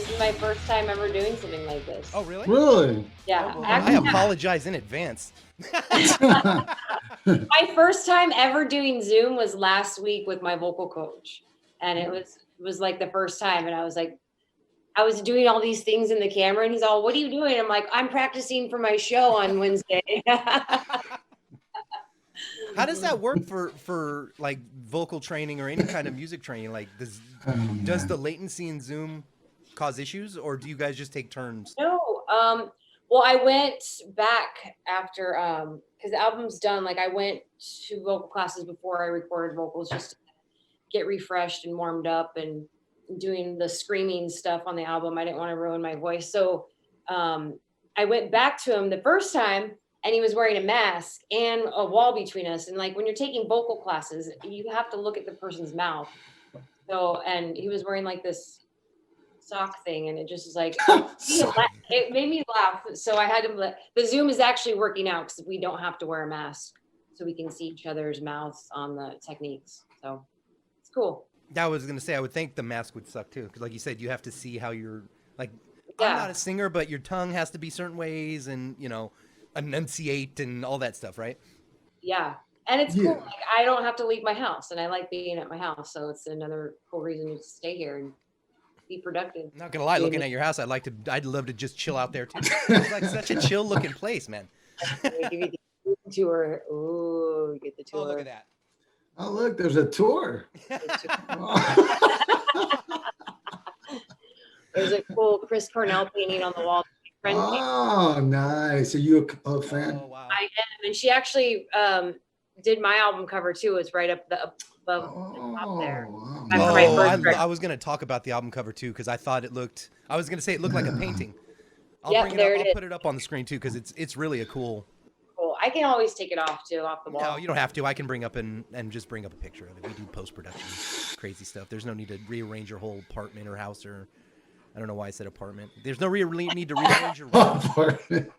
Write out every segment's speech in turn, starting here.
This is my first time ever doing something like this. Oh, really? Really? Yeah. Oh, well, I apologize in advance. My first time ever doing Zoom was last week with my vocal coach. And it was like the first time. And I was like, I was doing all these things in the camera and he's all, what are you doing? I'm like, I'm practicing for my show on Wednesday. How does that work for like vocal training or any kind of music training? Like does the latency in Zoom cause issues, or do you guys just take turns? No. Well, I went back after because the album's done. Like I went to vocal classes before I recorded vocals just to get refreshed and warmed up and doing the screaming stuff on the album. I didn't want to ruin my voice. So I went back to him the first time and he was wearing a mask and a wall between us. And like when you're taking vocal classes, you have to look at the person's mouth. So, and he was wearing like this sock thing and it just was like, it made me laugh. So I had to, the Zoom is actually working out because we don't have to wear a mask. So we can see each other's mouths on the techniques. So it's cool. I was going to say, I would think the mask would suck too. Because like you said, you have to see how you're like, Yeah. I'm not a singer, but your tongue has to be certain ways and, you know, enunciate and all that stuff, right? Yeah. And it's cool. Like I don't have to leave my house and I like being at my house. So it's another cool reason to stay here and be productive. Not going to lie, looking at your house, I'd love to just chill out there too. It's like such a chill looking place, man. Give you the tour. Ooh, get the tour. Oh, look at that. Oh, look, there's a tour. There's a cool Chris Cornell painting on the wall. Oh, nice. Are you a fan? Oh, wow. I am. And she actually did my album cover too. It's right up above the top there. Wow. I was going to talk about the album cover too because I thought I was going to say it looked like a painting. I'll put it up on the screen too because it's really a cool. I can always take it off too, off the wall. No, you don't have to. I can bring up and just bring up a picture of it. We do post-production, crazy stuff. There's no need to rearrange your whole apartment or house or, I don't know why I said apartment. There's no need to rearrange your apartment.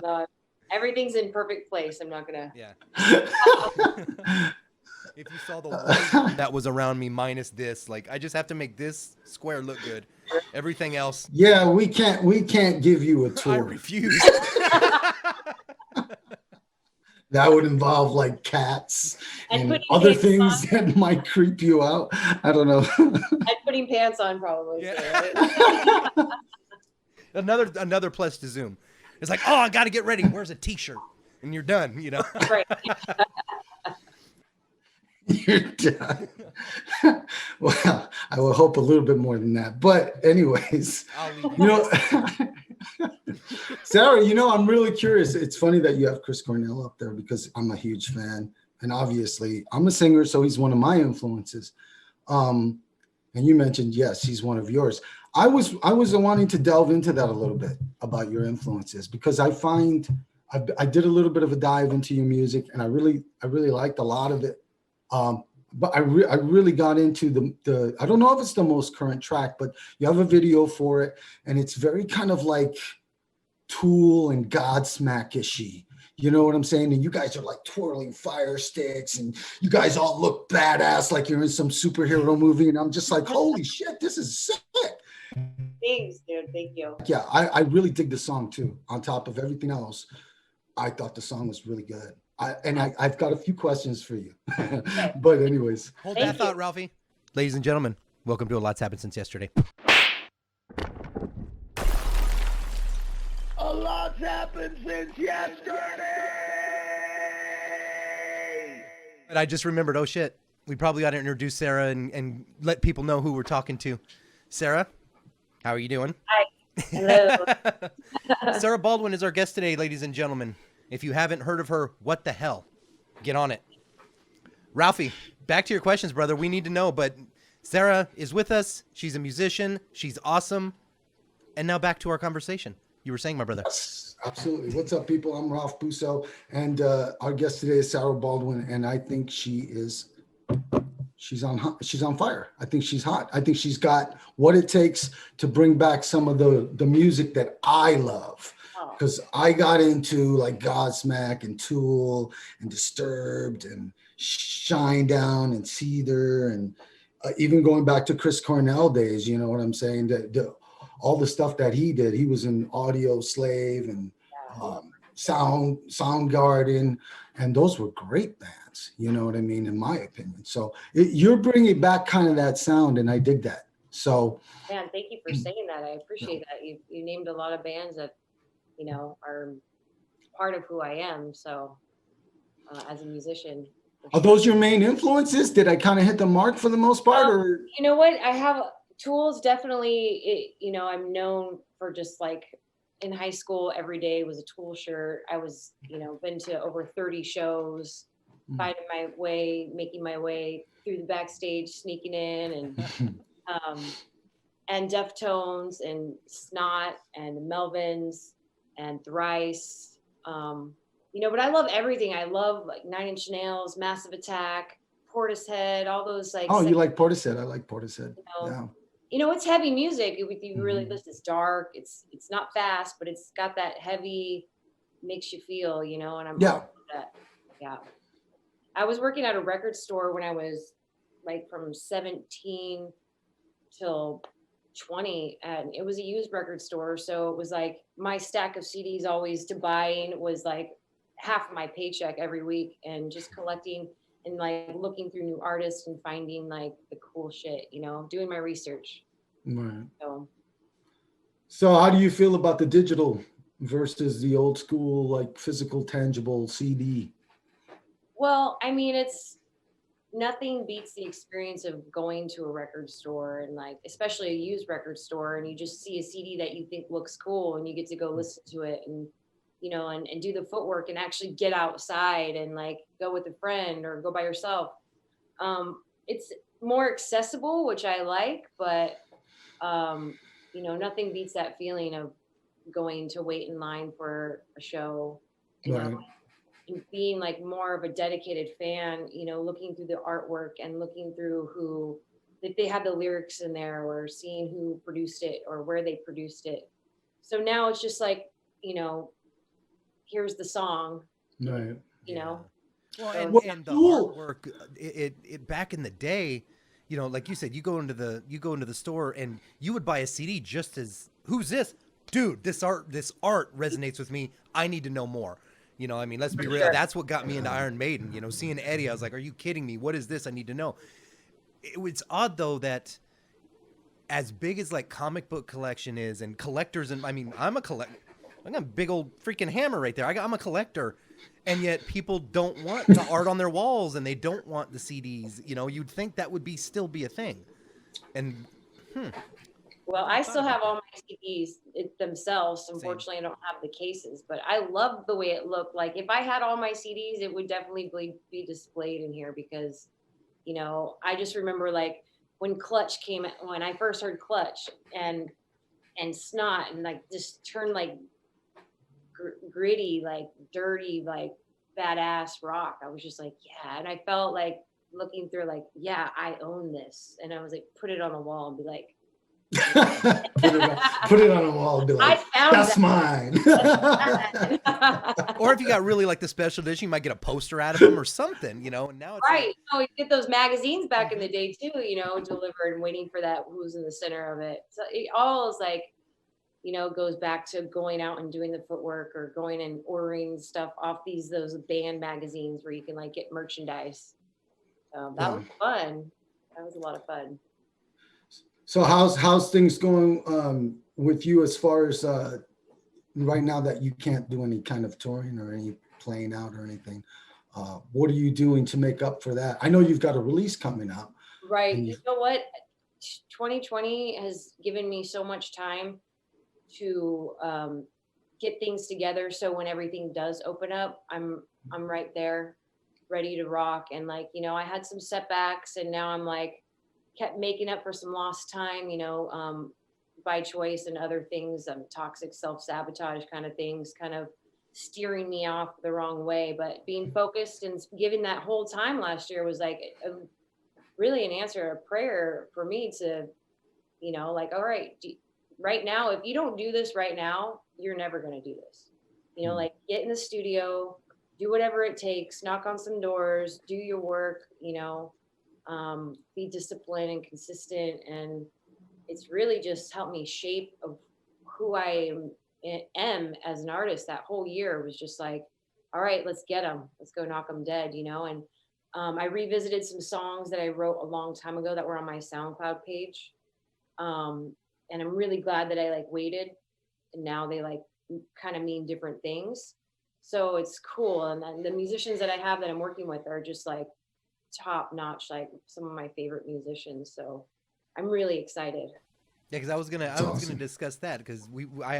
No, everything's in perfect place. I'm not gonna. Yeah. If you saw the light that was around me minus this, like I just have to make this square look good. Everything else. Yeah, we can't give you a tour. I refuse. That would involve like cats and other things that might creep you out. I don't know. And putting pants on probably. Yeah. Another plus to Zoom. It's like, oh, I got to get ready. Where's a t-shirt? And you're done, you know. Right. You're done. Well, I will hope a little bit more than that. But anyways, you know, Sarah, you know, I'm really curious. It's funny that you have Chris Cornell up there because I'm a huge fan. And obviously I'm a singer, so he's one of my influences. And you mentioned, yes, he's one of yours. I was wanting to delve into that a little bit about your influences because I find I did a little bit of a dive into your music and I really liked a lot of it. But I really got into the I don't know if it's the most current track, but you have a video for it and it's very kind of like Tool and Godsmack-ishy. You know what I'm saying? And you guys are like twirling fire sticks and you guys all look badass like you're in some superhero movie. And I'm just like, holy shit, this is sick. Thanks, dude. Thank you. Yeah, I really dig the song too. On top of everything else, I thought the song was really good. I've got a few questions for you. But anyways. Hold that thought, Ralphie. Ladies and gentlemen, welcome to A Lot's Happened Since Yesterday. A lot's happened since yesterday. And I just remembered, oh shit, we probably got to introduce Sarah and let people know who we're talking to. Sarah, how are you doing? Hi. Hello. Sara Baldwin is our guest today, ladies and gentlemen. If you haven't heard of her, what the hell? Get on it. Ralphie, back to your questions, brother. We need to know, but Sarah is with us. She's a musician. She's awesome. And now back to our conversation. You were saying, my brother. Yes, absolutely. What's up, people? I'm Ralph Buso, and our guest today is Sara Baldwin, and I think she's on fire. I think she's hot. I think she's got what it takes to bring back some of the music that I love. Because I got into like Godsmack and Tool and Disturbed and Shinedown and Seether even going back to Chris Cornell days, you know what I'm saying? All the stuff that he did, he was an Audio Slave and Soundgarden, and those were great bands. You know what I mean? In my opinion. So you're bringing back kind of that sound, and I dig that. So, man, thank you for saying that. I appreciate that. You named a lot of bands that, you know, are part of who I am. So, as a musician. Are those your main influences? Did I kind of hit the mark for the most part, or? You know what? I have Tools. Definitely. You know, I'm known for just like in high school, every day was a Tool shirt. I was, you know, been to over 30 shows, finding my way, making my way through the backstage, sneaking in, and Deftones and Snot and the Melvins and Thrice. You know, but I love everything. I love like Nine Inch Nails, Massive Attack, Portishead, all those like. Oh, you like Portishead? I like Portishead. You know, it's heavy music. If you really listen, it's dark. It's not fast, but it's got that heavy, makes you feel. You know, and I'm all about that. Yeah. I was working at a record store when I was like from 17 till 20, and it was a used record store. So it was like my stack of CDs always to buying was like half of my paycheck every week, and just collecting and like looking through new artists and finding like the cool shit, you know, doing my research. Right. So how do you feel about the digital versus the old school, like physical, tangible CD? Well, I mean, it's nothing beats the experience of going to a record store, and like, especially a used record store, and you just see a CD that you think looks cool and you get to go listen to it and, you know, and do the footwork and actually get outside and like go with a friend or go by yourself. It's more accessible, which I like, but, you know, nothing beats that feeling of going to wait in line for a show, you know, and being like more of a dedicated fan, you know, looking through the artwork and looking through who, if they had the lyrics in there, or seeing who produced it or where they produced it. So now it's just like, you know, here's the song, right? You know. Well, So and the artwork, it back in the day, you know, like you said, you go into the store and you would buy a CD just as, who's this dude? This art resonates with me. I need to know more. You know, I mean, let's be real. That's what got me into Iron Maiden. You know, seeing Eddie, I was like, are you kidding me? What is this? I need to know. It's odd though that as big as like comic book collection is, and collectors, and I mean, I'm a collector. I got a big old freaking hammer right there. I'm a collector, and yet people don't want the art on their walls, and they don't want the CDs. You know, you'd think that would still be a thing. And well, I still have all my CDs themselves. Unfortunately, I don't have the cases, but I love the way it looked. Like if I had all my CDs, it would definitely be displayed in here, because, you know, I just remember like when Clutch came, when I first heard Clutch and Snot, and like just turned like gritty, like dirty, like badass rock. I was just like, yeah. And I felt like looking through, like, yeah, I own this. And I was like, put it on a wall and be like, put it on a wall and be like, that's mine. Or if you got really like the special edition, you might get a poster out of them or something, you know. And now it's right. Like, oh, you get those magazines back in the day too, you know, delivered, and waiting for that who's in the center of it. So it all is like, you know, goes back to going out and doing the footwork, or going and ordering stuff off those band magazines where you can like get merchandise. That was fun. That was a lot of fun. So how's things going with you as far as right now that you can't do any kind of touring or any playing out or anything? What are you doing to make up for that? I know you've got a release coming up. Right. You know what? 2020 has given me so much time to get things together. So when everything does open up, I'm right there, ready to rock. And like, you know, I had some setbacks, and now I'm like, kept making up for some lost time, you know, by choice and other things, toxic self-sabotage kind of things, kind of steering me off the wrong way. But being focused and giving that whole time last year was like really an answer, a prayer for me to, you know, like, all right, right now, if you don't do this right now, you're never going to do this. You know, like get in the studio, do whatever it takes, knock on some doors, do your work, you know, be disciplined and consistent. And it's really just helped me shape of who I am as an artist. That whole year was just like, all right, let's get them. Let's go knock them dead, you know? And I revisited some songs that I wrote a long time ago that were on my SoundCloud page. And I'm really glad that I like waited, and now they like kind of mean different things. So it's cool. And then the musicians that I have that I'm working with are just like top notch, like some of my favorite musicians. So I'm really excited. Yeah, because I was gonna discuss that, because I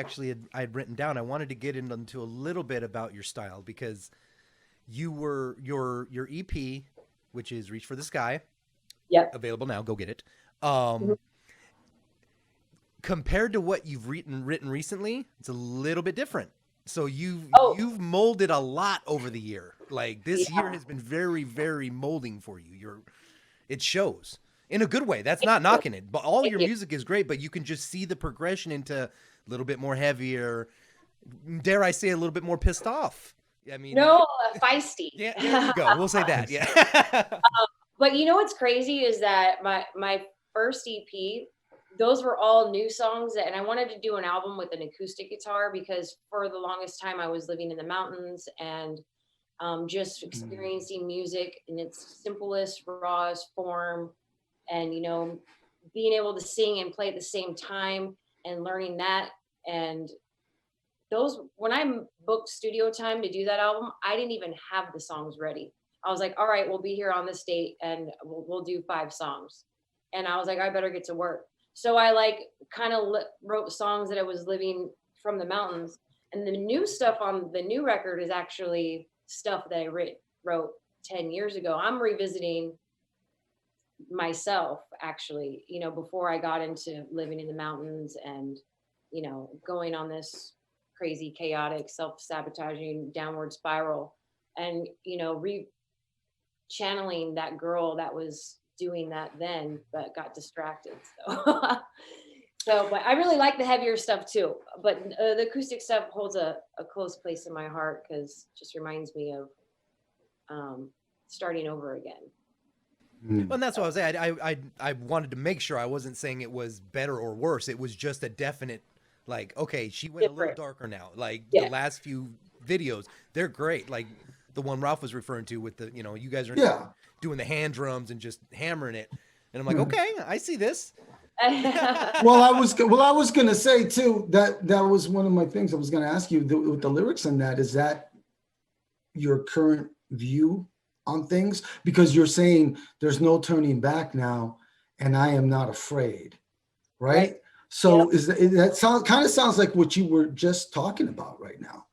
had written down, I wanted to get into a little bit about your style, because you were your EP, which is Reach for the Sky. Yep. Available now, go get it. Compared to what you've written recently, it's a little bit different. So you've molded a lot over the year. Like this year has been very, very molding for you. It shows in a good way. That's not knocking it, but all your music is great, but you can just see the progression into a little bit more heavier, dare I say, a little bit more pissed off. I mean, no, feisty. Yeah, there you go. We'll say that. Yeah. But you know what's crazy is that my first EP, those were all new songs, and I wanted to do an album with an acoustic guitar, because for the longest time I was living in the mountains and just experiencing music in its simplest, rawest form, and you know, being able to sing and play at the same time and learning that. And those, when I booked studio time to do that album, I didn't even have the songs ready. I was like, all right, we'll be here on this date and we'll do 5 songs. And I was like, I better get to work. So I like kind of wrote songs that I was living from the mountains. And the new stuff on the new record is actually stuff that I wrote 10 years ago. I'm revisiting myself, actually, you know, before I got into living in the mountains and, you know, going on this crazy, chaotic, self-sabotaging downward spiral, and, you know, channeling that girl that was doing that then, but got distracted. But I really like the heavier stuff too. But the acoustic stuff holds a close place in my heart, because it just reminds me of starting over again. Well, and that's what I was saying. I wanted to make sure I wasn't saying it was better or worse. It was just a definite, like, okay, she went a little darker now. Like the last few videos, they're great. Like the one Ralph was referring to with the, you know, you guys are doing the hand drums and just hammering it. And I'm like, okay, I see this. Well, I was gonna say too, that was one of my things I was gonna ask you with the lyrics in that. Is that your current view on things? Because you're saying there's no turning back now, and I am not afraid, right? So that kind of sounds like what you were just talking about right now.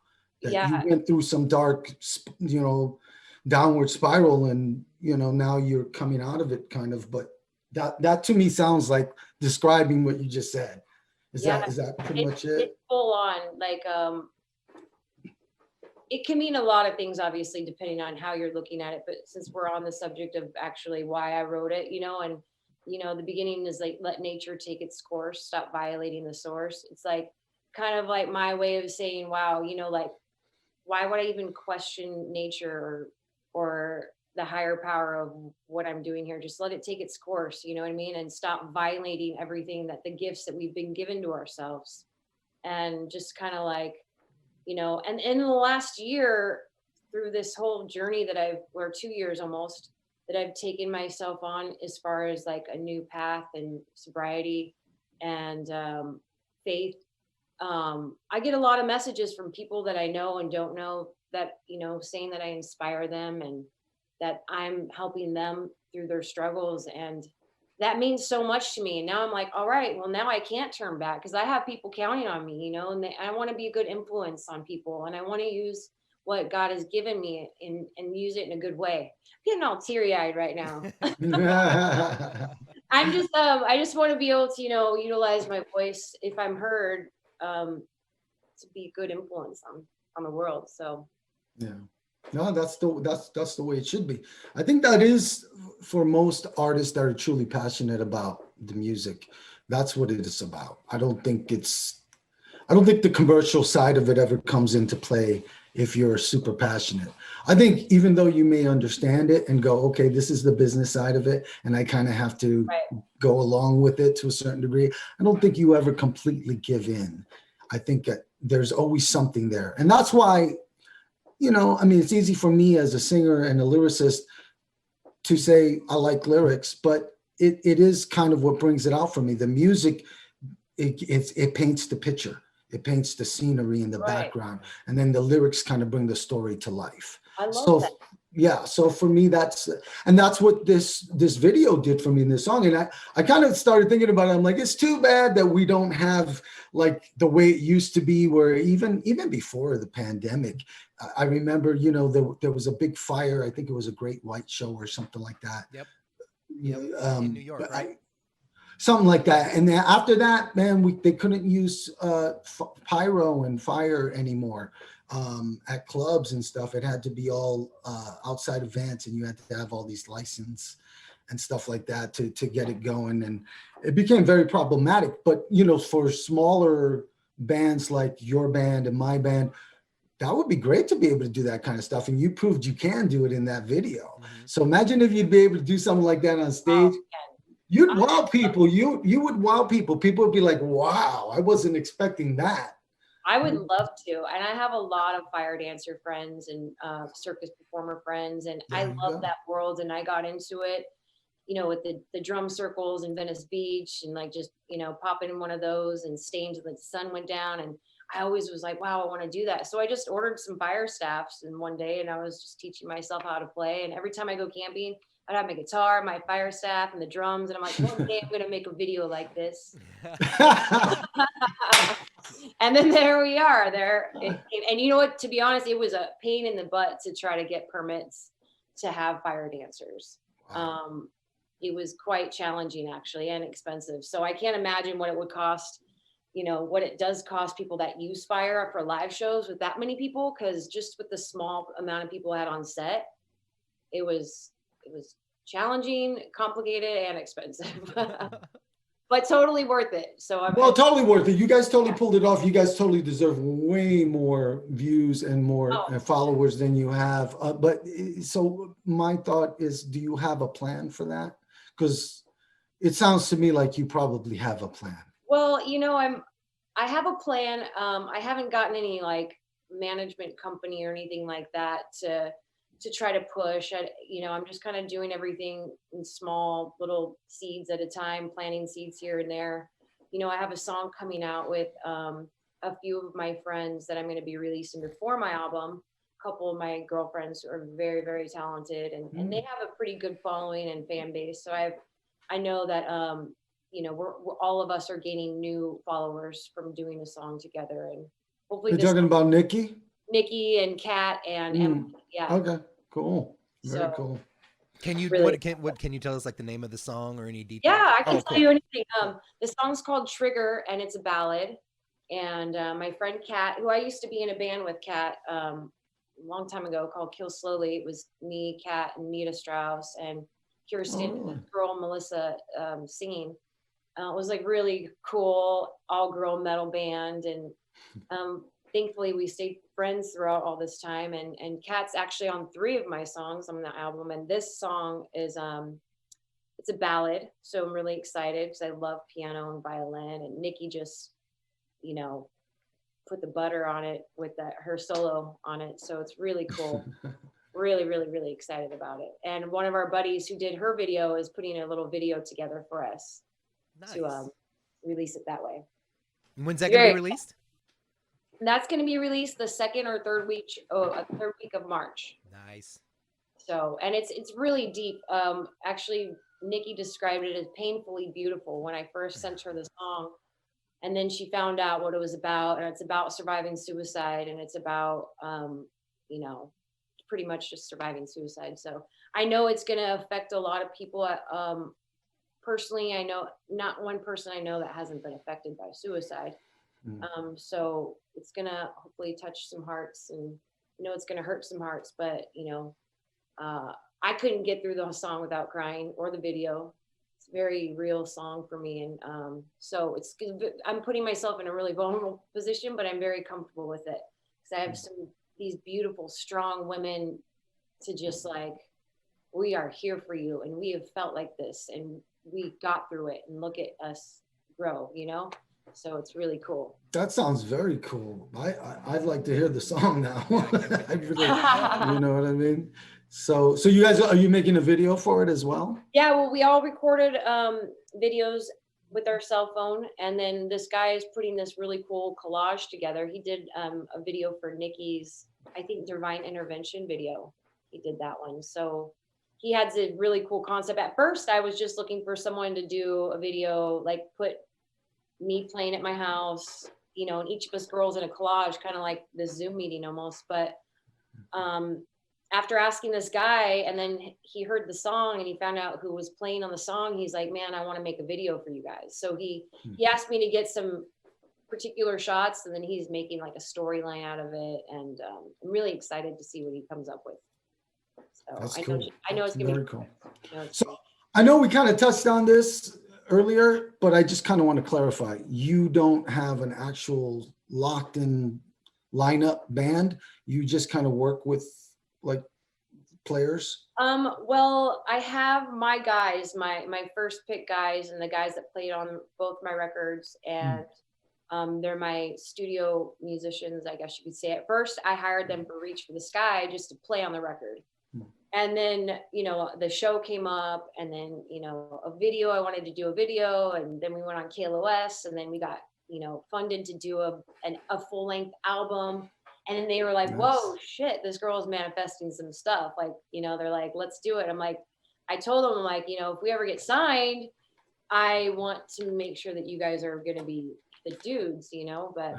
That you went through some dark, you know, downward spiral, and you know, now you're coming out of it, kind of. But that to me sounds like describing what you just said. Is that pretty much it? It's full on, like it can mean a lot of things, obviously, depending on how you're looking at it. But since we're on the subject of actually why I wrote it, you know, and you know, the beginning is like, let nature take its course, stop violating the source. It's like kind of like my way of saying, wow, you know, like, why would I even question nature or the higher power of what I'm doing here? Just let it take its course, you know what I mean? And stop violating everything, that the gifts that we've been given to ourselves. And just kind of like, you know, and in the last year, through this whole journey or 2 years almost, that I've taken myself on, as far as like a new path and sobriety and faith. I get a lot of messages from people that I know and don't know, that, you know, saying that I inspire them and that I'm helping them through their struggles. And that means so much to me. And now I'm like, all right, well, now I can't turn back, because I have people counting on me, you know, and I want to be a good influence on people. And I want to use what God has given me and use it in a good way. I'm getting all teary-eyed right now. I'm just, I just want to be able to, you know, utilize my voice, if I'm heard, to be a good influence on the world. So yeah, no, that's the way it should be. I think that is, for most artists that are truly passionate about the music, that's what it is about. I don't think the commercial side of it ever comes into play if you're super passionate. I think even though you may understand it and go, okay, this is the business side of it, and I kind of have to go along with it to a certain degree, I don't think you ever completely give in. I think that there's always something there. And that's why, you know, I mean, it's easy for me as a singer and a lyricist to say I like lyrics, but it is kind of what brings it out for me. The music, it paints the picture. It paints the scenery in the background, and then the lyrics kind of bring the story to life. I love that. Yeah, so for me, that's what this video did for me in this song. And I kind of started thinking about it. I'm like, it's too bad that we don't have like the way it used to be, where even before the pandemic, I remember, you know, there was a big fire. I think it was a Great White Show or something like that. Yep. In New York, right? Something like that. And then after that, man, they couldn't use pyro and fire anymore at clubs and stuff. It had to be all outside events, and you had to have all these license and stuff like that to get it going. And it became very problematic. But, you know, for smaller bands like your band and my band, that would be great to be able to do that kind of stuff. And you proved you can do it in that video. Mm-hmm. So imagine if you'd be able to do something like that on stage. You'd wow people. You would wow people. People would be like, wow, I wasn't expecting that. I would love to. And I have a lot of fire dancer friends and circus performer friends. And I love that world. And I got into it, you know, with the drum circles in Venice Beach, and like just, you know, popping in one of those and staying till the sun went down. And I always was like, wow, I want to do that. So I just ordered some fire staffs and one day, and I was just teaching myself how to play. And every time I go camping, I'd have my guitar, my fire staff, and the drums. And I'm like, one day I'm going to make a video like this. And then there we are there. And you know what, to be honest, it was a pain in the butt to try to get permits to have fire dancers. It was quite challenging actually, and expensive. So I can't imagine what it would cost, you know, what it does cost people that use fire for live shows with that many people. Cause just with the small amount of people I had on set, it was challenging, complicated, and expensive, but totally worth it. So totally worth it. You guys totally pulled it off. You guys totally deserve way more views and more followers than you have. But so my thought is, do you have a plan for that? Because it sounds to me like you probably have a plan. Well, you know, I have a plan. I haven't gotten any like management company or anything like that to try to push. You know, I'm just kind of doing everything in small little seeds at a time, planting seeds here and there. You know, I have a song coming out with a few of my friends that I'm going to be releasing before my album. A couple of my girlfriends who are very, very talented, and they have a pretty good following and fan base. So I know that, you know, we're all of us are gaining new followers from doing a song together. And hopefully you're talking about Nikki and Kat and Emily. Yeah. Okay. Cool. Very cool. Can you what can you tell us, like the name of the song or any details? Yeah, I can tell you anything. The song's called Trigger, and it's a ballad. And my friend Kat, who I used to be in a band with, Kat, a long time ago, called Kill Slowly. It was me, Kat, and Nita Strauss, and Kirsten, girl Melissa, singing. It was like really cool, all girl metal band, and thankfully we stayed friends throughout all this time. And Kat's actually on 3 of my songs on the album, and this song is it's a ballad, so I'm really excited because I love piano and violin, and Nikki just, you know, put the butter on it with her solo on it, so it's really cool. Really, really, really excited about it. And one of our buddies who did her video is putting a little video together for us to release it that way. When's that going to be released? That's going to be released the 2nd or 3rd week of March. Nice. So, and it's really deep. Actually, Nikki described it as painfully beautiful when I first sent her the song. And then she found out what it was about, and it's about surviving suicide, and it's about, you know, pretty much just surviving suicide. So I know it's going to affect a lot of people. Personally, I know not one person I know that hasn't been affected by suicide. So it's going to hopefully touch some hearts, and you know, it's going to hurt some hearts, but you know, I couldn't get through the song without crying, or the video. It's a very real song for me. And so I'm putting myself in a really vulnerable position, but I'm very comfortable with it because I have some these beautiful, strong women to just like, we are here for you, and we have felt like this, and we got through it, and look at us grow, you know? So it's really cool. That sounds very cool. I'd like to hear the song now. I really, you know what I mean? So you guys, are you making a video for it as well? Yeah, well, we all recorded videos with our cell phone, and then this guy is putting this really cool collage together. He did a video for Nikki's, I think, Divine Intervention video. He did that one. So he has a really cool concept. At first, I was just looking for someone to do a video, like put me playing at my house, you know, and each of us girls in a collage, kind of like the Zoom meeting almost. But after asking this guy, and then he heard the song and he found out who was playing on the song, he's like, man, I want to make a video for you guys. So he asked me to get some particular shots, and then he's making like a storyline out of it. And I'm really excited to see what he comes up with. So That's I cool. know it's gonna Very be cool. you know, So I know we kind of touched on this earlier, but I just kind of want to clarify. You don't have an actual locked in lineup band. You just kind of work with like players. well, I have my guys, my first pick guys, and the guys that played on both my records, and they're my studio musicians, I guess you could say. At first, I hired them for Reach for the Sky just to play on the record. And then, you know, the show came up, and then, you know, a video, I wanted to do a video, and then we went on KLOS, and then we got, you know, funded to do a full length album. And then they were like, whoa, shit, this girl is manifesting some stuff. Like, you know, they're like, let's do it. I'm like, I told them, I'm like, you know, if we ever get signed, I want to make sure that you guys are going to be the dudes, you know, but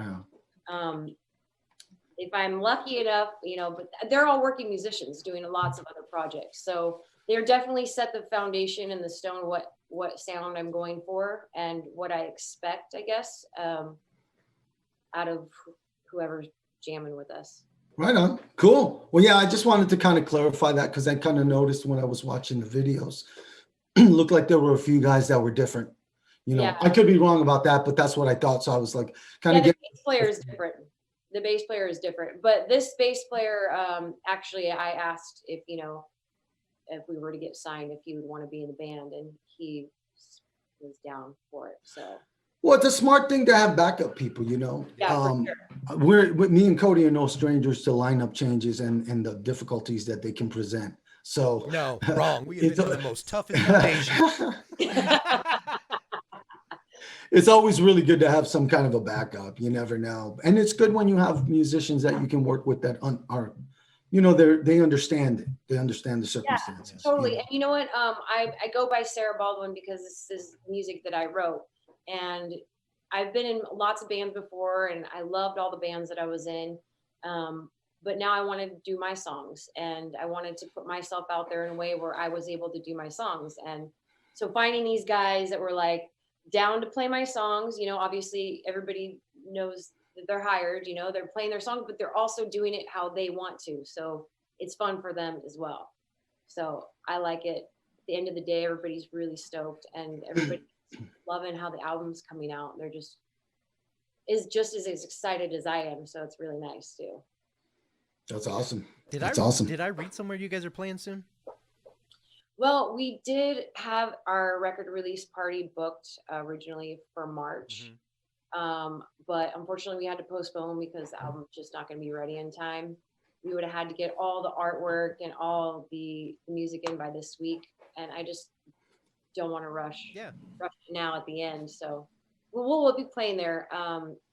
if I'm lucky enough, you know, but they're all working musicians doing lots of other projects. So they're definitely set the foundation in the stone, what sound I'm going for and what I expect, I guess, out of whoever's jamming with us. Right on. Cool. Well, yeah, I just wanted to kind of clarify that because I kind of noticed when I was watching the videos, looked like there were a few guys that were different. You know, I could be wrong about that, but that's what I thought. So I was like, kind of the bass player is different. The bass player is different, but this bass player, actually, I asked if, you know, if we were to get signed, if he would want to be in the band, and he was down for it. So. Well, it's a smart thing to have backup people, you know. Yeah, for sure. Me and Cody are no strangers to lineup changes and the difficulties that they can present. So no, wrong. We have been the most toughest foundation. It's always really good to have some kind of a backup. You never know, and it's good when you have musicians that you can work with that are, you know, they understand it. They understand the circumstances. Yeah, totally. You know? And you know what? I go by Sara Baldwin because this is music that I wrote. And I've been in lots of bands before, and I loved all the bands that I was in. But now I wanted to do my songs, and I wanted to put myself out there in a way where I was able to do my songs. And so finding these guys that were like down to play my songs, you know, obviously everybody knows that they're hired, you know, they're playing their songs, but they're also doing it how they want to. So it's fun for them as well. So I like it. At the end of the day, everybody's really stoked, and everybody loving how the album's coming out. They're just as excited as I am. So it's really nice too. That's awesome. Awesome. Did I read somewhere you guys are playing soon? Well, we did have our record release party booked originally for March. But unfortunately we had to postpone because the album's just not going to be ready in time. We would have had to get all the artwork and all the music in by this week. And I just don't want to rush now at the end. So we'll be playing there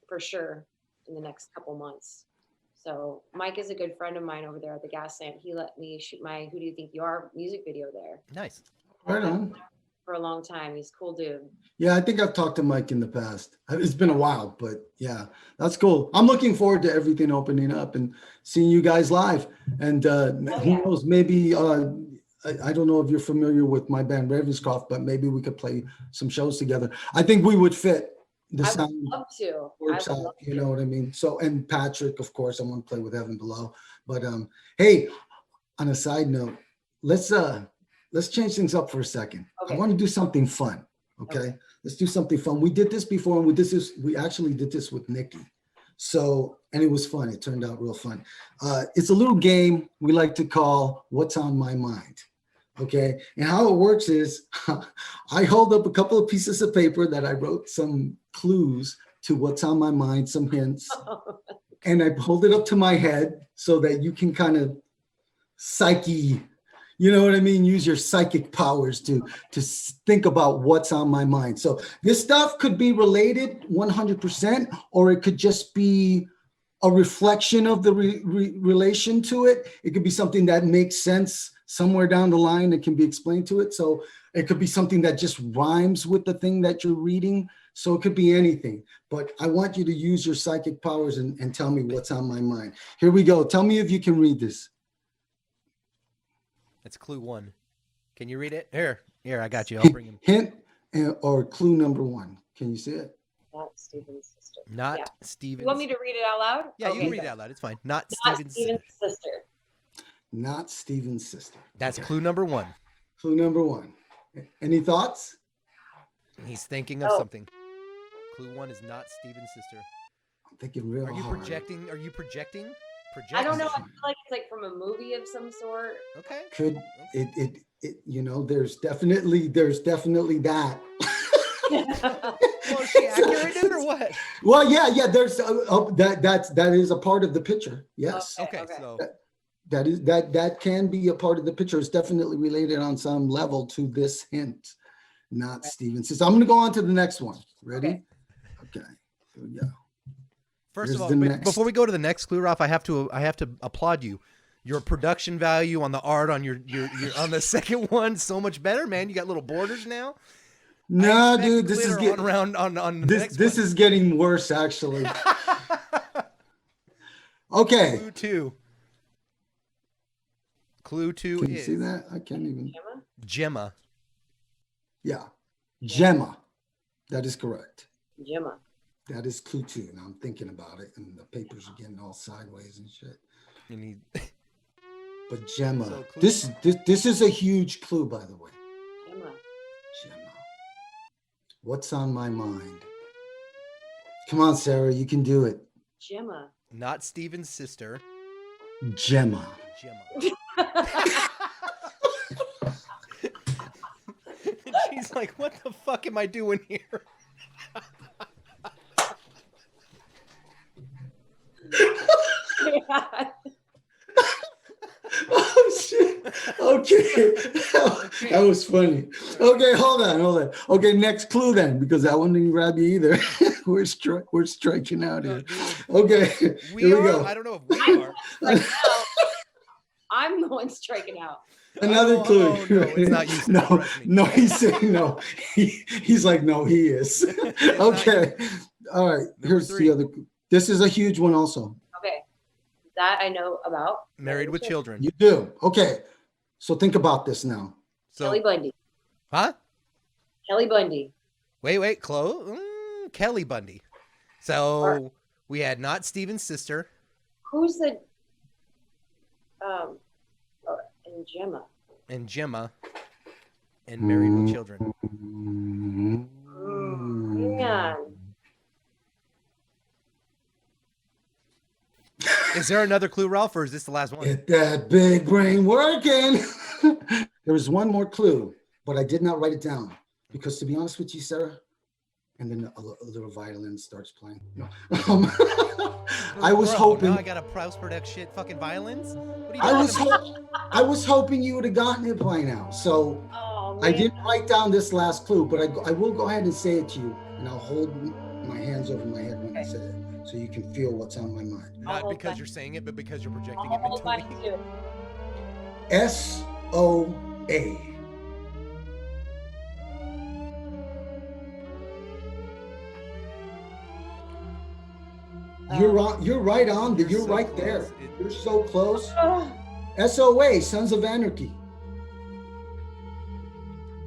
for sure in the next couple months. So Mike is a good friend of mine over there at the gas lamp. He let me shoot my Who Do You Think You Are music video there. Nice. Right on. For a long time. He's a cool dude. Yeah, I think I've talked to Mike in the past. It's been a while, but yeah, that's cool. I'm looking forward to everything opening up and seeing you guys live. And who knows, maybe I don't know if you're familiar with my band Ravenscroft, but maybe we could play some shows together. I think we would fit. The sound love to. Works out, you know what I mean? So, and Patrick, of course, I want to play with Heaven Below. But hey, on a side note, let's change things up for a second. Okay. I want to do something fun. Okay? Let's do something fun. We did this before, and we actually did this with Nikki. So, and it was fun. It turned out real fun. It's a little game we like to call What's on My Mind. Okay. And how it works is I hold up a couple of pieces of paper that I wrote some clues to what's on my mind, some hints, and I hold it up to my head so that you can kind of psyche, you know what I mean? Use your psychic powers to think about what's on my mind. So this stuff could be related 100%, or it could just be a reflection of the relation to it. It could be something that makes sense somewhere down the line that can be explained to it. So it could be something that just rhymes with the thing that you're reading. So it could be anything, but I want you to use your psychic powers and tell me what's on my mind. Here we go. Tell me if you can read this. That's clue 1. Can you read it? Here, I got you. I'll bring him. Hint or clue number 1. Can you see it? Not Steven's sister. Not Yeah. Steven's. You want me to read it out loud? Yeah, you Okay. can read it out loud. It's fine. Not Not Steven's. Steven's sister. Not Steven's sister. That's Okay. clue number 1. Clue number 1. Any thoughts? He's thinking of Oh. something. Clue 1 is not Steven's sister. I'm thinking real Are you hard. projecting? Are you projecting? I don't know. I feel like it's like from a movie of some sort. Okay. Could it you know, there's definitely that. Well, is she accurate in or what? Well, yeah, there's that is a part of the picture. Yes. Okay, so That can be a part of the picture. It's definitely related on some level to this hint. Not Stevenson. So I'm going to go on to the next one. Ready? Okay. Here we go. first Here's of all, the next. before we go to the next clue, Ralph, I have to applaud you. Your production value on the art on your on the second one so much better, man. You got little borders now. No, dude, this is getting around on the next this one. is getting worse actually. Okay. Clue 2. Clue 2 Can you is see that? I can't even. Gemma. Yeah. Gemma. That is correct. Gemma. That is clue 2. Now I'm thinking about it, and the papers are getting all sideways and shit. You need But Gemma, So clue- this is a huge clue, by the way. Gemma. Gemma. What's on my mind? Come on, Sarah, you can do it. Gemma. not Steven's sister. Gemma. Gemma. She's like, what the fuck am I doing here? Oh shit. Okay. That was funny. Okay, hold on. Okay, next clue then, because that one didn't grab you either. we're striking out here. Okay. Here we go. I don't know if we are. Like, no, I'm the one striking out. Another clue. Oh, no, it's not you, No, trust me. no, he's saying no. He's like, no, he is. Okay. All right. Here's 3. the other. This is a huge one also. Okay. That I know about. Married with children. You do. Okay. So think about this now. Kelly So, Bundy. huh? Kelly Bundy. Wait, Chloe. Kelly Bundy. So we had not Steven's sister. Who's the and Gemma. And Gemma. And married with children. Man. Is there another clue, Ralph, or is this the last one? Get that big brain working. There was one more clue, but I did not write it down because, to be honest with you, Sarah, and then a little violin starts playing. No. I was Bro, hoping. Now I got a Prouse Product shit fucking violins? What are you talking about? I was hoping you would have gotten it by now. So Oh, I man. didn't write down this last clue, but I will go ahead and say it to you, and I'll hold my hands over my head when I say it, so you can feel what's on my mind. Not hold because back. you're saying it, but because you're projecting I'll it hold back mentally. too. SOA. You're right on. You're You're so right close. there. You're so close. Oh, SOA, Sons of Anarchy.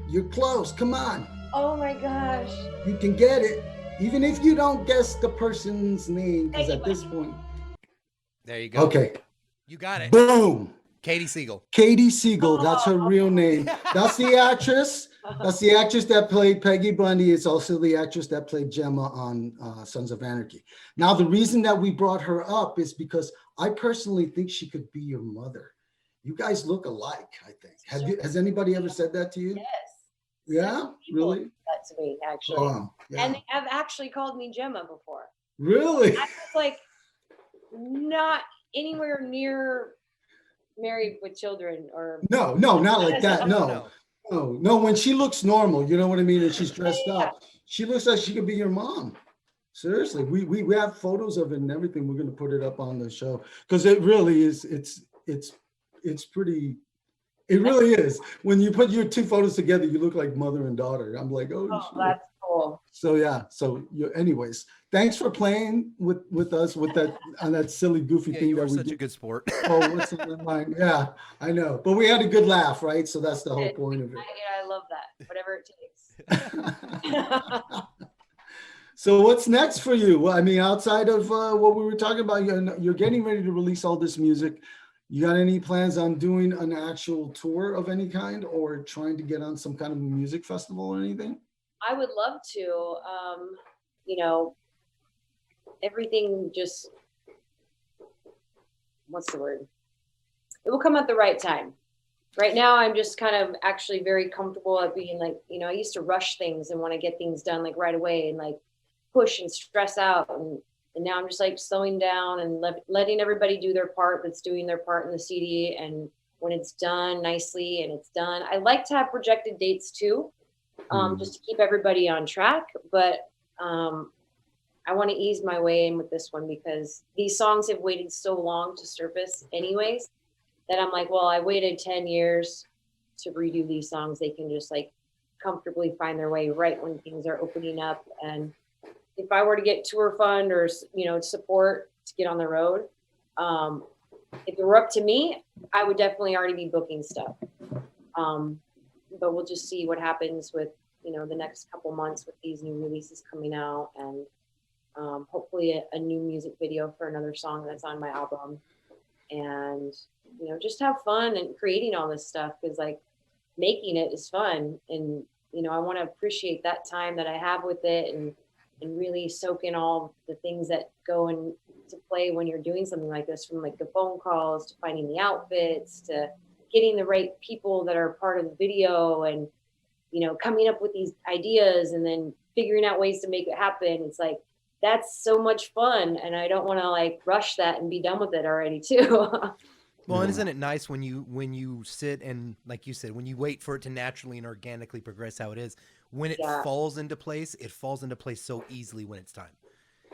You're close. Come on. oh my gosh. You can get it. Even if you don't guess the person's name, because at this point. There you go. Okay. You got it. Boom. Katie Siegel. Katie Siegel. That's her real name. That's the actress. That's the actress that played Peggy Bundy. It's also the actress that played Gemma on Sons of Anarchy. Now, the reason that we brought her up is because I personally think she could be your mother. You guys look alike, I think. Has anybody ever said that to you? Yes. Yeah, really? That to me, actually. Oh, yeah. And they have actually called me Gemma before. Really? I was like not anywhere near married with children or No, not like that. No. When she looks normal, you know what I mean? And she's dressed up, she looks like she could be your mom. Seriously, we have photos of it and everything. We're going to put it up on the show because it really is. It's pretty. It really is. When you put your two photos together, you look like mother and daughter. I'm like, oh shit. That's cool. So yeah. So anyways, thanks for playing with us with that on that silly goofy thing. You that were we such did. a good sport. Oh, what's on my mind? Yeah, I know. But we had a good laugh, right? So that's the whole point of it. I love that. Whatever it takes. So what's next for you? Well, I mean, outside of what we were talking about, you're getting ready to release all this music. You got any plans on doing an actual tour of any kind or trying to get on some kind of music festival or anything? I would love to. You know, everything just, what's the word? It will come at the right time. Right now, I'm just kind of actually very comfortable at being like, you know, I used to rush things and want to get things done like right away and like push and stress out. And now I'm just like slowing down and letting everybody do their part that's doing their part in the CD. And when it's done nicely and it's done, I like to have projected dates too, just to keep everybody on track. But I want to ease my way in with this one because these songs have waited so long to surface anyways, that I'm like, well, I waited 10 years to redo these songs. They can just like comfortably find their way right when things are opening up. And if I were to get tour fund or, you know, support to get on the road, if it were up to me, I would definitely already be booking stuff. But we'll just see what happens with, you know, the next couple months with these new releases coming out and hopefully a new music video for another song that's on my album. And, you know, just have fun and creating all this stuff because like making it is fun. And, you know, I want to appreciate that time that I have with it and really soak in all the things that go into play when you're doing something like this, from like the phone calls to finding the outfits to getting the right people that are part of the video and, you know, coming up with these ideas and then figuring out ways to make it happen. It's like, that's so much fun. And I don't want to like rush that and be done with it already too. Well, and isn't it nice when you sit and, like you said, when you wait for it to naturally and organically progress how it is, when it falls into place, it falls into place so easily when it's time.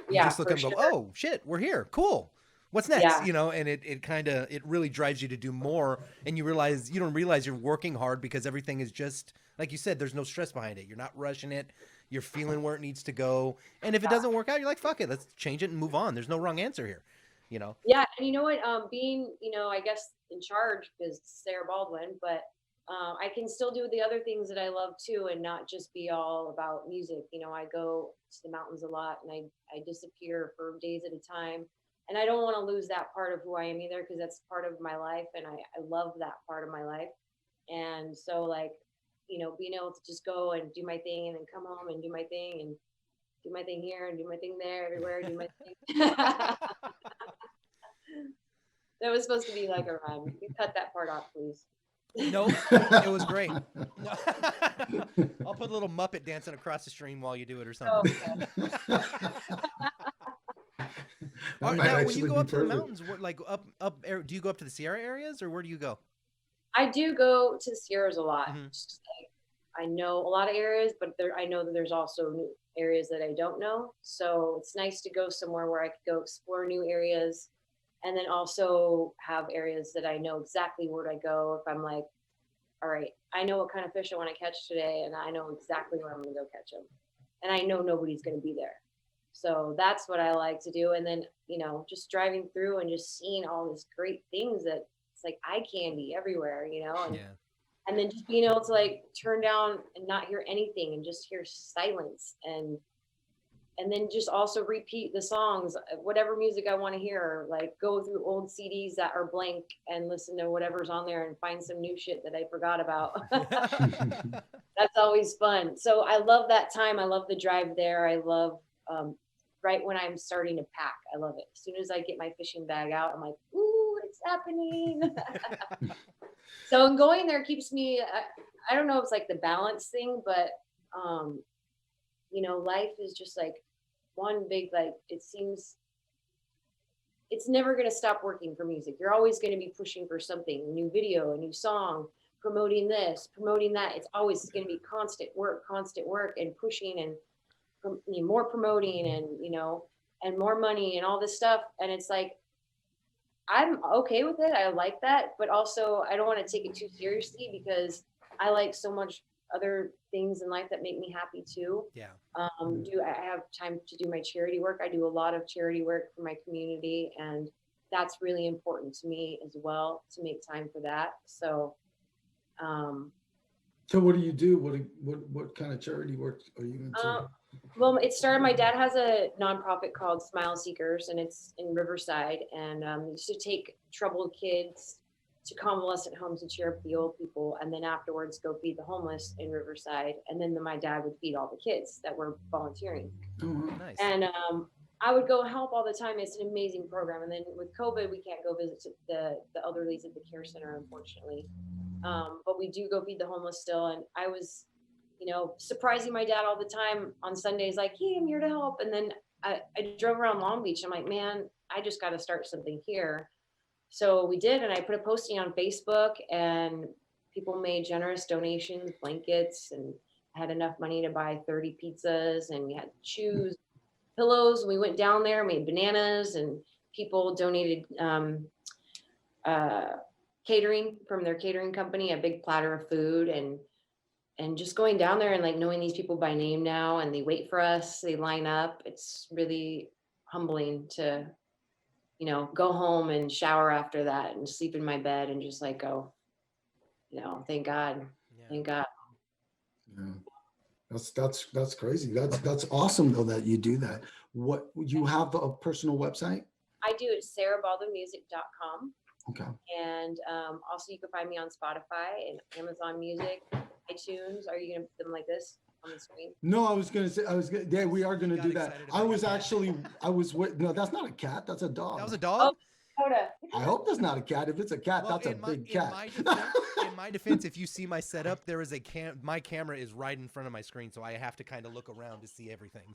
You just look and go, oh shit, we're here. Cool. What's next? Yeah. You know, and it really drives you to do more. And you don't realize you're working hard because everything is just, like you said, there's no stress behind it. You're not rushing it. You're feeling where it needs to go. And if it doesn't work out, you're like, fuck it, let's change it and move on. There's no wrong answer here. You know? Yeah. And you know what, being, you know, I guess in charge is Sara Baldwin, but I can still do the other things that I love too and not just be all about music. You know, I go to the mountains a lot and I disappear for days at a time. And I don't want to lose that part of who I am either because that's part of my life and I love that part of my life. And so like, you know, being able to just go and do my thing and then come home and do my thing and do my thing here and do my thing there, everywhere, do my thing. That was supposed to be like a rhyme. You cut that part off, please. No, it was great. I'll put a little Muppet dancing across the stream while you do it or something. Oh, okay. Now, when you go up to the mountains, like do you go up to the Sierra areas or where do you go? I do go to the Sierras a lot. Mm-hmm. Just like, I know a lot of areas, but I know that there's also new areas that I don't know. So it's nice to go somewhere where I could go explore new areas and then also have areas that I know exactly where to go. If I'm like, all right, I know what kind of fish I want to catch today and I know exactly where I'm going to go catch them. And I know nobody's going to be there. So that's what I like to do. And then, you know, just driving through and just seeing all these great things that it's like eye candy everywhere, you know, and then just being able to like turn down and not hear anything and just hear silence and then just also repeat the songs, whatever music I want to hear, like go through old CDs that are blank and listen to whatever's on there and find some new shit that I forgot about. That's always fun. So I love that time. I love the drive there. I love right when I'm starting to pack. I love it. As soon as I get my fishing bag out, I'm like, ooh, it's happening. So going there keeps me, I don't know if it's like the balance thing, but life is just like one big, like, it seems it's never going to stop working for music. You're always going to be pushing for something, a new video, a new song, promoting this, promoting that. It's always going to be constant work, and pushing and more promoting and more money and all this stuff. And it's like, I'm okay with it. I like that, but also I don't want to take it too seriously because I like so much other things in life that make me happy too. Yeah. I have time to do my charity work? I do a lot of charity work for my community, and that's really important to me as well, to make time for that. So, So what do you do? What kind of charity work are you into? well, it started, my dad has a nonprofit called Smile Seekers, and it's in Riverside, and used to take troubled kids to convalescent homes and cheer up the old people, and then afterwards go feed the homeless in Riverside, and then my dad would feed all the kids that were volunteering. Oh, wow. Nice. And I would go help all the time. It's an amazing program. And then with COVID, we can't go visit the elderlies at the care center, unfortunately. But we do go feed the homeless still. And I was, surprising my dad all the time on Sundays, like, hey, I'm here to help. And then I drove around Long Beach. I'm like, man, I just got to start something here. So we did. And I put a posting on Facebook, and people made generous donations, blankets, and I had enough money to buy 30 pizzas, and we had shoes, pillows. And we went down there, made bananas, and people donated catering from their catering company, a big platter of food, and just going down there and like knowing these people by name now, and they wait for us, they line up. It's really humbling to, go home and shower after that and sleep in my bed and just like go, thank God. Yeah. Thank God. Yeah. That's crazy. That's awesome though that you do that. What, you have a personal website? I do. It's sarabaldwinmusic.com. Okay. And also you can find me on Spotify and Amazon Music, iTunes. Are you gonna put them like this on the screen? No, yeah, we are gonna got do that. excited I about was your cat. actually, no, that's not a cat. That's a dog. That was a dog? I hope that's not a cat. If it's a cat, Well, that's a in big in cat. my defense, if you see my setup, there is my camera is right in front of my screen, so I have to kind of look around to see everything.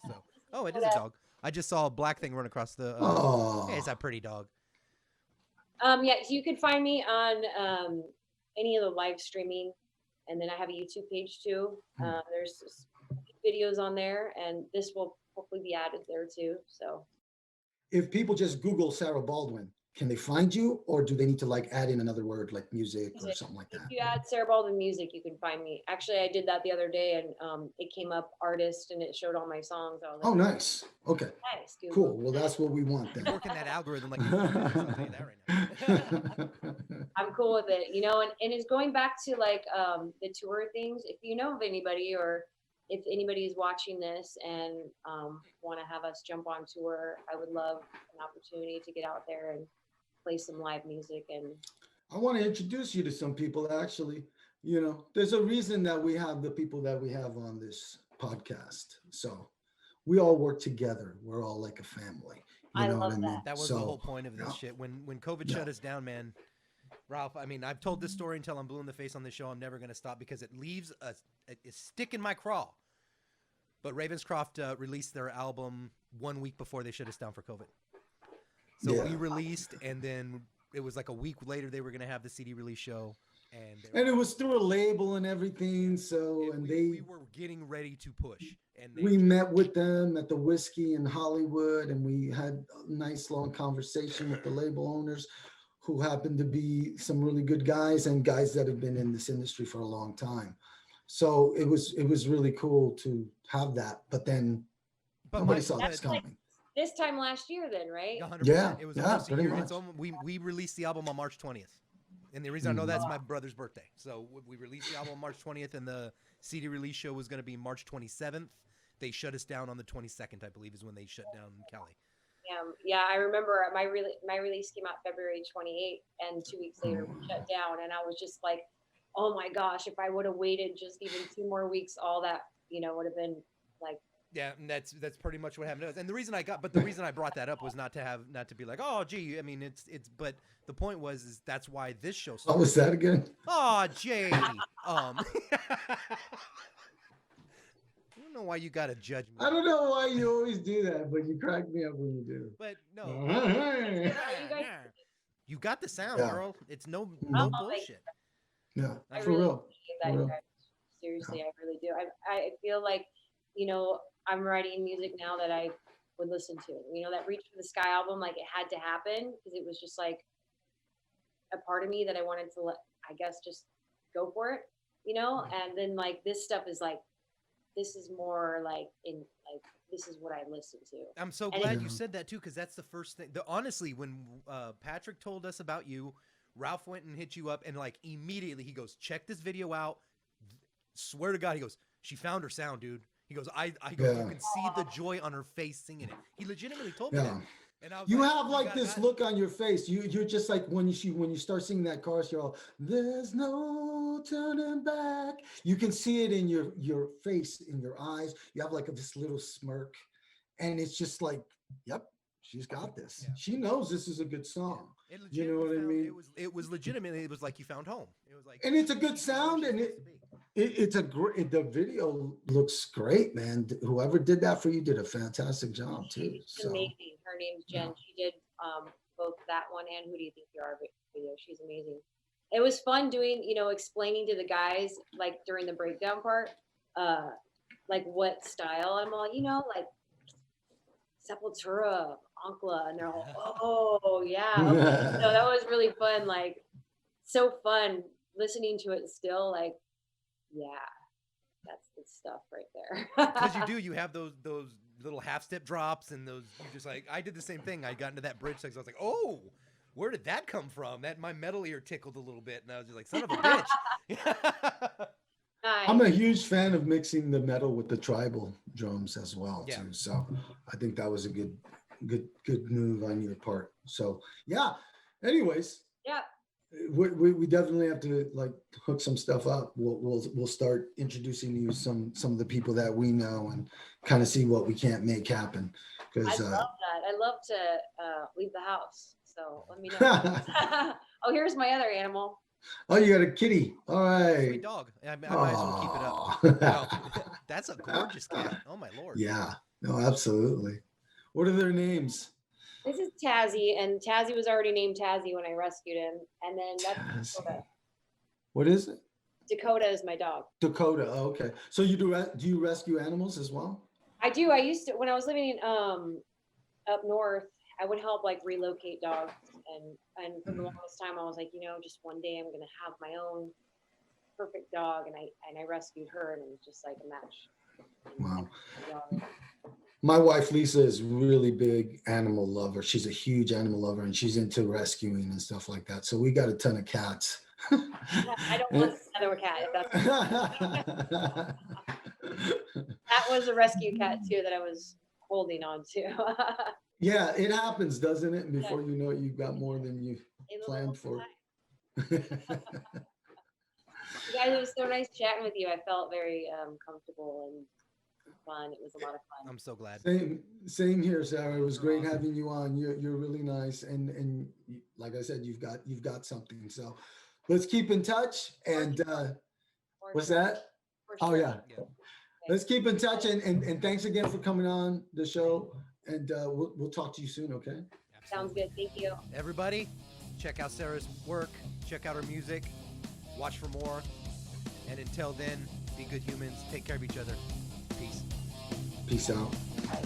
So, it is a dog. I just saw a black thing run across the. Hey, it's a pretty dog. Yeah, so you can find me on any of the live streaming, and then I have a YouTube page too. There's videos on there, and this will hopefully be added there too. So, If people just Google Sara Baldwin, can they find you, or do they need to like add in another word like music or something like if that? you add Sara Baldwin Music, you can find me. Actually, I did that the other day, and it came up artist, and it showed all my songs. I was like, Oh, nice. Okay. nice, Google. Cool. Well, that's what we want then. Working that algorithm like. I'll tell you that right now. I'm cool with it, and it's going back to like the tour things. If you know of anybody, or if anybody is watching this and want to have us jump on tour, I would love an opportunity to get out there and play some live music. And I want to introduce you to some people, actually. There's a reason that we have the people that we have on this podcast. So we all work together. We're all like a family. You I know love what I mean? That was the whole point of this shit. When COVID shut us down, man, Ralph, I mean, I've told this story until I'm blue in the face on the show. I'm never going to stop because it leaves a stick in my craw. But Ravenscroft released their album 1 week before they shut us down for COVID. So we released, and then it was like a week later they were going to have the CD release show. And it was through a label and everything. So, we were getting ready to push. And we met with them at the Whiskey in Hollywood, and we had a nice long conversation with the label owners, who happened to be some really good guys and guys that have been in this industry for a long time. So it was really cool to have that. But then nobody saw this coming. Like this time last year then, right? 100%. Yeah, It was almost a year. much. We released the album on March 20th. And the reason I know that's my brother's birthday. So we released the album on March 20th, and the CD release show was going to be March 27th. They shut us down on the 22nd, I believe, is when they shut down Cali. Yeah, I remember my release came out February 28th, and 2 weeks later we shut down, and I was just like, oh my gosh, if I would have waited just even 2 more weeks, all that, would have been like. Yeah, and that's pretty much what happened. And the reason I brought that up was not to be like, oh, gee, I mean, but the point is that's why this show started. What was that again? Oh, Jay. I don't know why you gotta judge me. I don't know why you always do that, but you crack me up when you do. But no. You got the sound, girl. It's no bullshit. Yeah, I for really real. appreciate that, you guys. Seriously, I really do. I feel like, I'm writing music now that I would listen to. That Reach for the Sky album, like it had to happen because it was just like a part of me that I wanted to I guess just go for it, and then like this stuff is like, this is more like this is what I listen to. I'm so glad you said that too, because that's the first thing. Honestly, when Patrick told us about you, Ralph went and hit you up, and like immediately he goes, check this video out. Swear to God, he goes, she found her sound, dude. He goes, I go, you can see the joy on her face singing it. He legitimately told me that. And I was you have like this look on your face. You're just like when you start singing that chorus, you're all, there's no turning back. You can see it in your face, in your eyes. You have like this little smirk, and it's just like, yep, she's got this. Yeah. She knows this is a good song. You know what I mean? It was legitimately. It was like you found home. It was like, and it's a good sound, and it's a great. The video looks great, man. Whoever did that for you did a fantastic job too. She's amazing. Her name's Jen. Yeah. She did both that one and Who Do You Think You Are video. She's amazing. It was fun doing, explaining to the guys like during the breakdown part, like what style I'm all, like Sepultura, Ankla, and they're all, oh yeah. So that was really fun. Like, so fun listening to it still. Like, yeah, that's the stuff right there. Because you have those little half step drops and those. You just like, I did the same thing. I got into that bridge section. I was like, oh, where did that come from? That my metal ear tickled a little bit, and I was just like, son of a bitch. I'm a huge fan of mixing the metal with the tribal drums as well too. So I think that was a good move on your part. So yeah. Anyways. Yeah. We definitely have to like hook some stuff up. We'll start introducing you some of the people that we know and kind of see what we can't make happen. Because I love that. I love to leave the house. So let me know. Oh, here's my other animal. Oh, you got a kitty. All right. Sweet dog. I might as well keep it up. That's a gorgeous cat. Oh my Lord. Yeah. No, absolutely. What are their names? This is Tazzy, and Tazzy was already named Tazzy when I rescued him. And then that's Dakota. What is it? Dakota is my dog. Dakota. Oh, okay. So you do you rescue animals as well? I do. I used to, when I was living in up north, I would help like relocate dogs, and for the longest time I was like, just one day I'm gonna have my own perfect dog, and I rescued her, and it was just like a match. Wow. My wife Lisa is really big animal lover. She's a huge animal lover, and she's into rescuing and stuff like that. So we got a ton of cats. I don't want another cat. That was a rescue cat too that I was holding on to. Yeah, it happens, doesn't it? And before you know it, you've got more than you planned for. You guys, it was so nice chatting with you. I felt very comfortable and fun. It was a lot of fun. I'm so glad. Same here, Sarah. It was great having you on. You're really nice, and like I said, you've got something. So let's keep in touch. And what's that? Oh yeah. Let's keep in touch, and thanks again for coming on the show. And we'll talk to you soon, okay? Absolutely. Sounds good. Thank you. Everybody, check out Sarah's work. Check out her music. Watch for more. And until then, be good humans. Take care of each other. Peace. Peace out. Bye.